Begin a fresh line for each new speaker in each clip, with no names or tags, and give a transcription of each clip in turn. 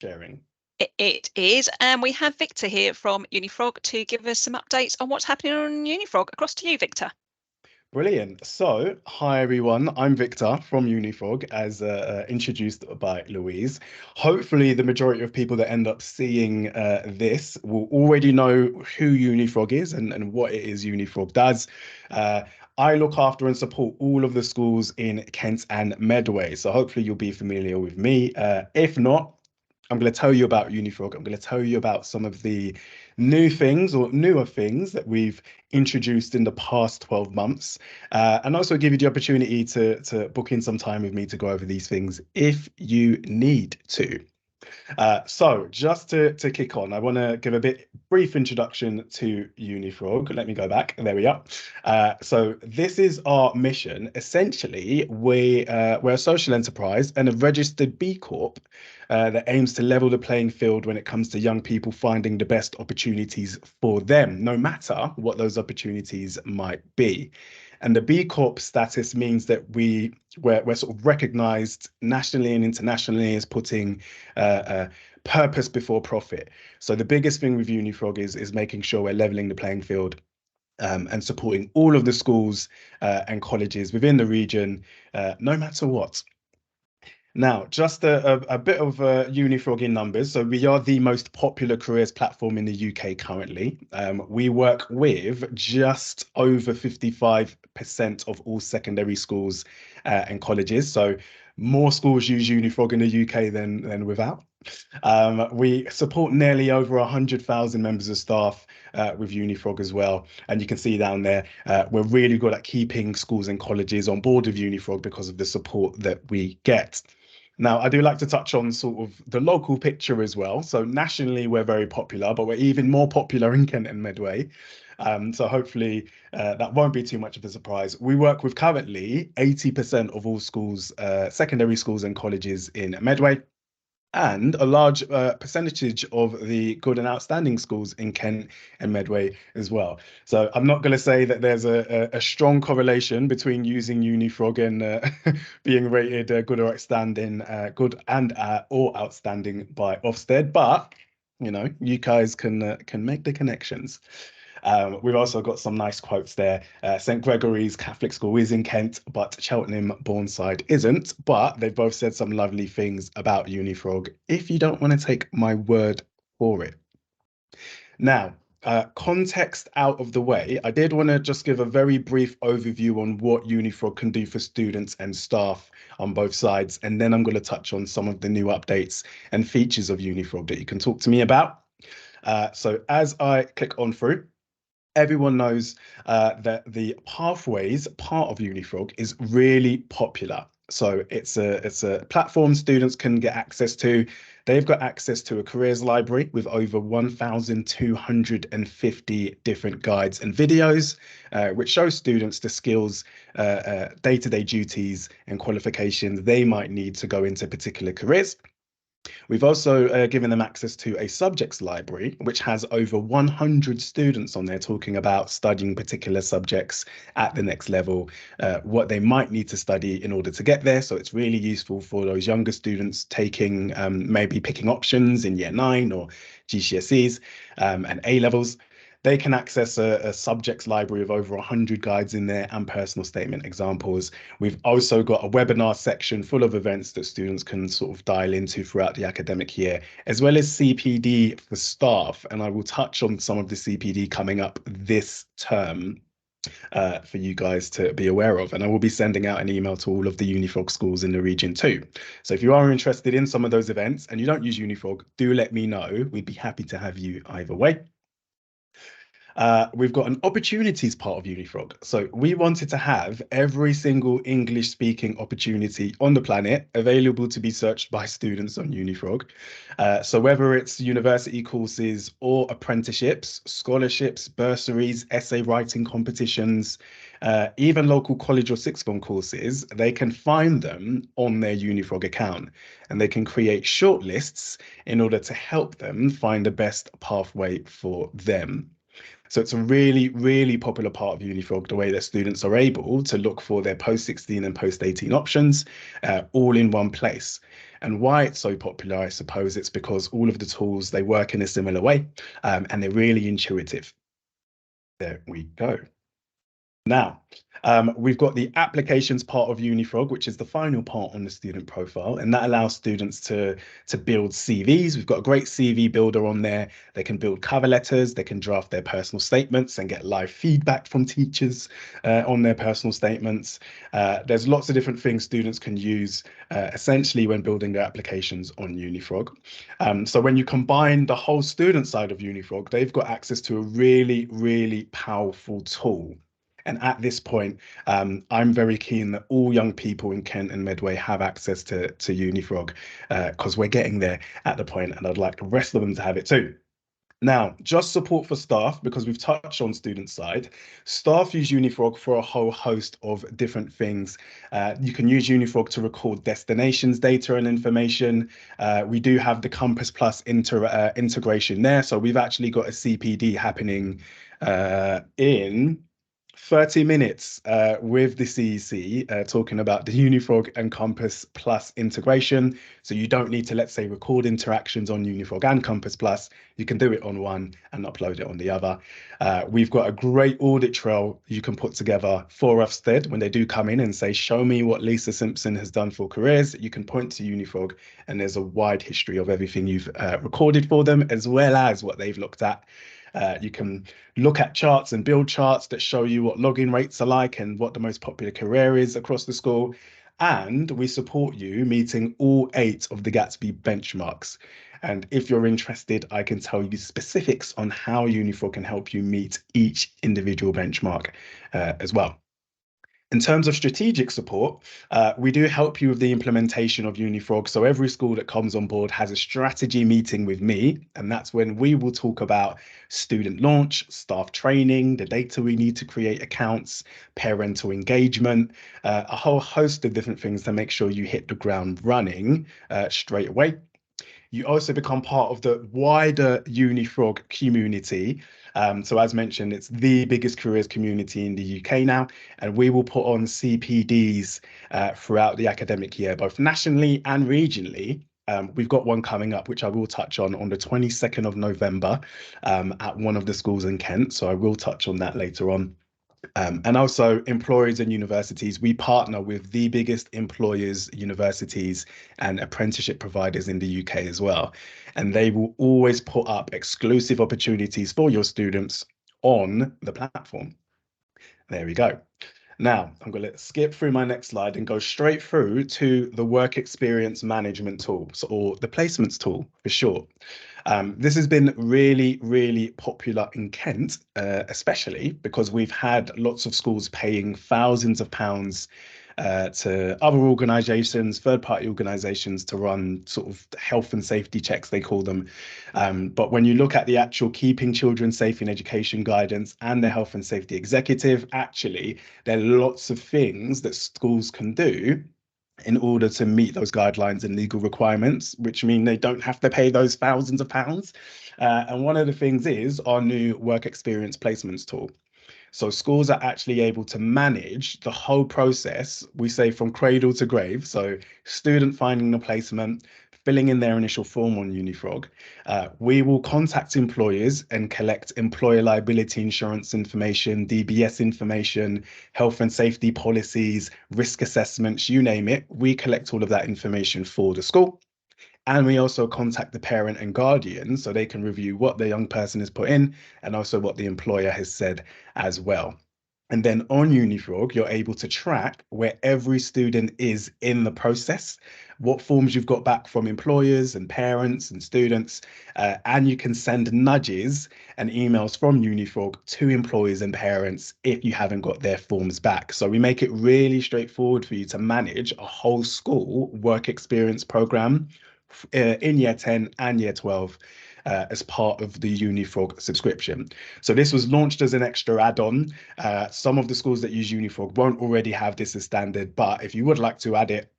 sharing.
It is, and we have Victor here from Unifrog to give us some updates on what's happening on Unifrog. Across to you, Victor.
Brilliant. So, hi everyone. I'm Victor from Unifrog, as introduced by Louise. Hopefully, the majority of people that end up seeing this will already know who Unifrog is and what it is Unifrog does. Uh, I look after and support all of the schools in Kent and Medway. So, hopefully, you'll be familiar with me. If not, I'm going to tell you about Unifrog. I'm going to tell you about some of the new things or newer things that we've introduced in the past 12 months, and also give you the opportunity to book in some time with me to go over these things if you need to. So just to kick on, I want to give a brief introduction to Unifrog. Let me go back. There we are. So this is our mission. Essentially, we're a social enterprise and a registered B Corp that aims to level the playing field when it comes to young people finding the best opportunities for them, no matter what those opportunities might be. And the B Corp status means that we're sort of recognized nationally and internationally as putting purpose before profit. So the biggest thing with Unifrog is making sure we're leveling the playing field, and supporting all of the schools and colleges within the region, no matter what. Now, just a bit of Unifrog in numbers. So we are the most popular careers platform in the UK currently. We work with just over 55% of all secondary schools and colleges. So more schools use Unifrog in the UK than without. We support nearly over 100,000 members of staff with Unifrog as well. And you can see down there, we're really good at keeping schools and colleges on board with Unifrog because of the support that we get. Now, I do like to touch on sort of the local picture as well. So nationally, we're very popular, but we're even more popular in Kent and Medway. So hopefully that won't be too much of a surprise. We work with currently 80% of all schools, secondary schools and colleges in Medway, and a large percentage of the good and outstanding schools in Kent and Medway as well. So I'm not going to say that there's a strong correlation between using Unifrog and being rated good or outstanding, good and or outstanding by Ofsted, but you guys can make the connections. We've also got some nice quotes there. St. Gregory's Catholic School is in Kent, but Cheltenham Bourneside isn't. But they've both said some lovely things about Unifrog, if you don't want to take my word for it. Now, context out of the way, I did want to just give a very brief overview on what Unifrog can do for students and staff on both sides. And then I'm going to touch on some of the new updates and features of Unifrog that you can talk to me about. So as I click on through, everyone knows that the pathways part of Unifrog is really popular. So it's a platform students can get access to. They've got access to a careers library with over 1,250 different guides and videos, which shows students the skills, day-to-day duties and qualifications they might need to go into particular careers. We've also given them access to a subjects library, which has over 100 students on there talking about studying particular subjects at the next level, what they might need to study in order to get there. So it's really useful for those younger students taking, maybe picking options in year 9 or GCSEs and A levels. They can access a subjects library of over 100 guides in there and personal statement examples. We've also got a webinar section full of events that students can sort of dial into throughout the academic year, as well as CPD for staff. And I will touch on some of the CPD coming up this term for you guys to be aware of. And I will be sending out an email to all of the Unifrog schools in the region too. So if you are interested in some of those events and you don't use Unifrog, do let me know. We'd be happy to have you either way. We've got an opportunities part of Unifrog. So we wanted to have every single English speaking opportunity on the planet available to be searched by students on Unifrog. So whether it's university courses or apprenticeships, scholarships, bursaries, essay writing competitions, even local college or sixth form courses, they can find them on their Unifrog account, and they can create shortlists in order to help them find the best pathway for them. So it's a really, really popular part of Unifrog, the way that students are able to look for their post-16 and post-18 options all in one place. And why it's so popular, I suppose it's because all of the tools, they work in a similar way, and they're really intuitive. There we go. Now, we've got the applications part of Unifrog, which is the final part on the student profile, and that allows students to build CVs. We've got a great CV builder on there. They can build cover letters, they can draft their personal statements and get live feedback from teachers on their personal statements. There's lots of different things students can use essentially when building their applications on Unifrog. So when you combine the whole student side of Unifrog, they've got access to a really, really powerful tool. And at this point, I'm very keen that all young people in Kent and Medway have access to Unifrog, because we're getting there at the point, and I'd like the rest of them to have it too. Now, just support for staff, because we've touched on student side. Staff use Unifrog for a whole host of different things. You can use Unifrog to record destinations, data and information. We do have the Compass Plus integration there. So we've actually got a CPD happening in 30 minutes with the CEC, talking about the Unifrog and Compass Plus integration. So you don't need to, let's say, record interactions on Unifrog and Compass Plus. You can do it on one and upload it on the other. We've got a great audit trail you can put together for Ofsted when they do come in and say, show me what Lisa Simpson has done for careers. You can point to Unifrog, and there's a wide history of everything you've recorded for them, as well as what they've looked at. You can look at charts and build charts that show you what login rates are like and what the most popular career is across the school. And we support you meeting all 8 of the Gatsby benchmarks. And if you're interested, I can tell you specifics on how Unifrog can help you meet each individual benchmark as well. In terms of strategic support, we do help you with the implementation of Unifrog. So every school that comes on board has a strategy meeting with me, and that's when we will talk about student launch, staff training, the data we need to create accounts, parental engagement, a whole host of different things to make sure you hit the ground running straight away. You also become part of the wider Unifrog community. So as mentioned, it's the biggest careers community in the UK now, and we will put on CPDs throughout the academic year, both nationally and regionally. We've got one coming up, which I will touch on the 22nd of November at one of the schools in Kent. So I will touch on that later on. And also employers and universities, we partner with the biggest employers, universities and apprenticeship providers in the UK as well. And they will always put up exclusive opportunities for your students on the platform. There we go. Now, I'm going to skip through my next slide and go straight through to the work experience management tool, or the placements tool for short. This has been really, really popular in Kent, especially because we've had lots of schools paying thousands of pounds to other organisations, third-party organisations, to run sort of health and safety checks, they call them. But when you look at the actual keeping children safe in education guidance and the health and safety executive, actually, there are lots of things that schools can do in order to meet those guidelines and legal requirements, which mean they don't have to pay those thousands of pounds. And one of the things is our new work experience placements tool. So schools are actually able to manage the whole process, we say from cradle to grave. So student finding the placement, filling in their initial form on Unifrog. We will contact employers and collect employer liability insurance information, DBS information, health and safety policies, risk assessments, you name it. We collect all of that information for the school. And we also contact the parent and guardian so they can review what the young person has put in and also what the employer has said as well. And then on Unifrog, you're able to track where every student is in the process, what forms you've got back from employers and parents and students, and you can send nudges and emails from Unifrog to employers and parents if you haven't got their forms back. So we make it really straightforward for you to manage a whole school work experience program in year 10 and year 12 as part of the Unifrog subscription. So this was launched as an extra add-on. Some of the schools that use Unifrog won't already have this as standard, but if you would like to add it,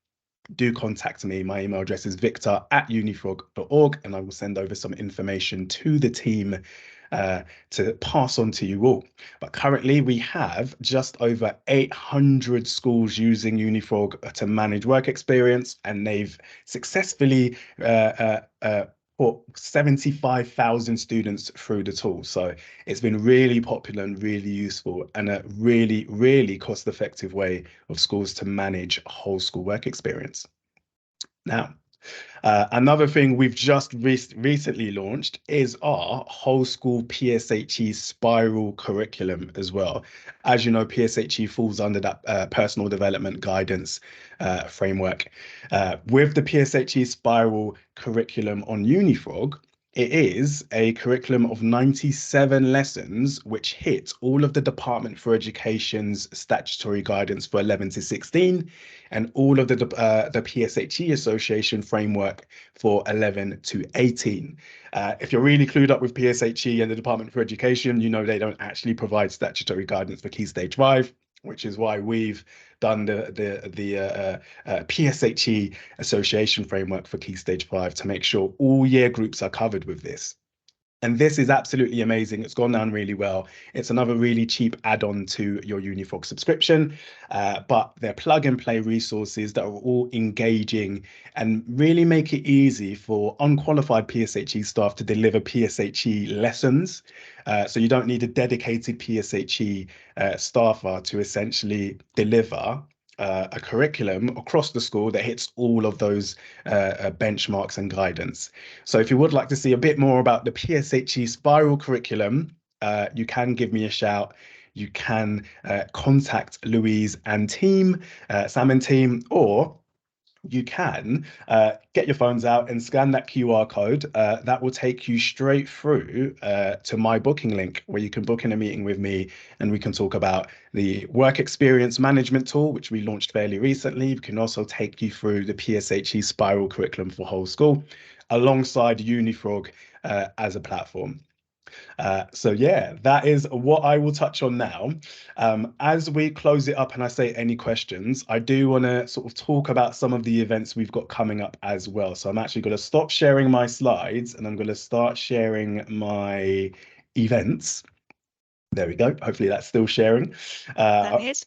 do contact me. My email address is victor@unifrog.org, and I will send over some information to the team to pass on to you all. But currently we have just over 800 schools using Unifrog to manage work experience, and they've successfully put 75,000 students through the tool. So it's been really popular and really useful, and a really, really cost-effective way of schools to manage whole school work experience. Now, another thing we've just recently launched is our whole school PSHE spiral curriculum as well. As you know, PSHE falls under that personal development guidance framework. With the PSHE spiral curriculum on Unifrog, it is a curriculum of 97 lessons which hit all of the Department for Education's statutory guidance for 11 to 16 and all of the PSHE Association framework for 11 to 18. If you're really clued up with PSHE and the Department for Education, you know they don't actually provide statutory guidance for Key Stage 5, which is why we've done the PSHE Association framework for Key Stage 5 to make sure all year groups are covered with this. And this is absolutely amazing. It's gone down really well. It's another really cheap add-on to your Unifrog subscription, but they're plug-and-play resources that are all engaging and really make it easy for unqualified PSHE staff to deliver PSHE lessons. So you don't need a dedicated PSHE staffer to essentially deliver a curriculum across the school that hits all of those benchmarks and guidance. So if you would like to see a bit more about the PSHE spiral curriculum, you can give me a shout. You can contact Louise and team, Sam and team, or you can get your phones out and scan that QR code. That will take you straight through to my booking link, where you can book in a meeting with me and we can talk about the work experience management tool, which we launched fairly recently. We can also take you through the PSHE spiral curriculum for whole school alongside Unifrog as a platform. So yeah, that is what I will touch on now. As we close it up and I say any questions, I do want to sort of talk about some of the events we've got coming up as well. So I'm actually going to stop sharing my slides and I'm going to start sharing my events. There we go. Hopefully that's still sharing.
That is.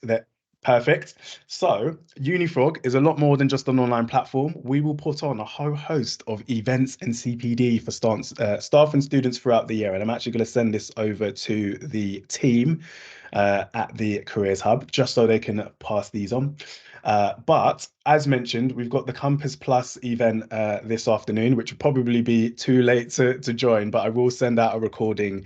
Perfect. So Unifrog is a lot more than just an online platform. We will put on a whole host of events and CPD for staff and students throughout the year. And I'm actually going to send this over to the team at the Careers Hub, just so they can pass these on. But as mentioned, we've got the Compass Plus event this afternoon, which will probably be too late to join, but I will send out a recording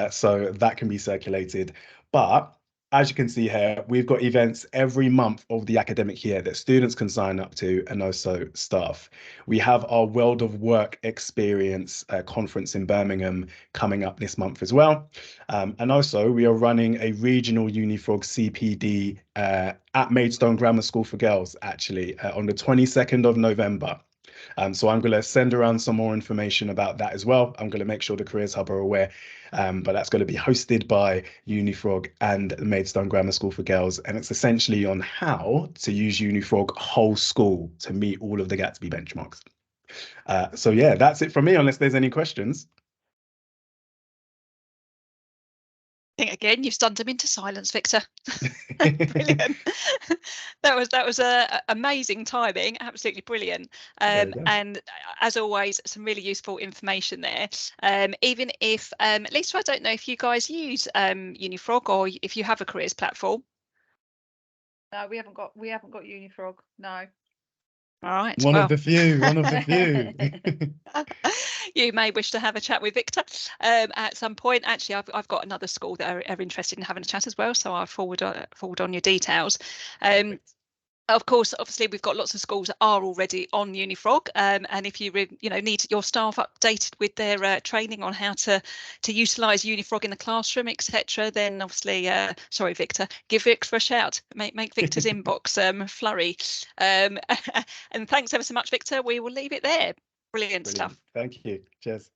so that can be circulated. But as you can see here, we've got events every month of the academic year that students can sign up to, and also staff. We have our World of Work Experience conference in Birmingham coming up this month as well. And also we are running a regional Unifrog CPD at Maidstone Grammar School for Girls, actually, on the 22nd of November. So I'm going to send around some more information about that as well. I'm going to make sure the Careers Hub are aware, but that's going to be hosted by Unifrog and the Maidstone Grammar School for Girls. And it's essentially on how to use Unifrog whole school to meet all of the Gatsby benchmarks. So yeah, that's it from me, unless there's any questions.
I think again you've stunned them into silence, Victor. Brilliant. that was amazing timing, absolutely brilliant. And as always, some really useful information there. Even if Lisa, I don't know if you guys use Unifrog or if you have a careers platform.
No, we haven't got Unifrog. No.
All right.
One of the few.
You may wish to have a chat with Victor at some point. Actually, I've got another school that are interested in having a chat as well, so I'll forward on your details. Of course, obviously, we've got lots of schools that are already on Unifrog, and if you need your staff updated with their training on how to utilise Unifrog in the classroom, etc., then obviously, sorry, Victor, give Victor a shout. Make Victor's inbox flurry. And thanks ever so much, Victor. We will leave it there. Brilliant stuff.
Thank you. Cheers.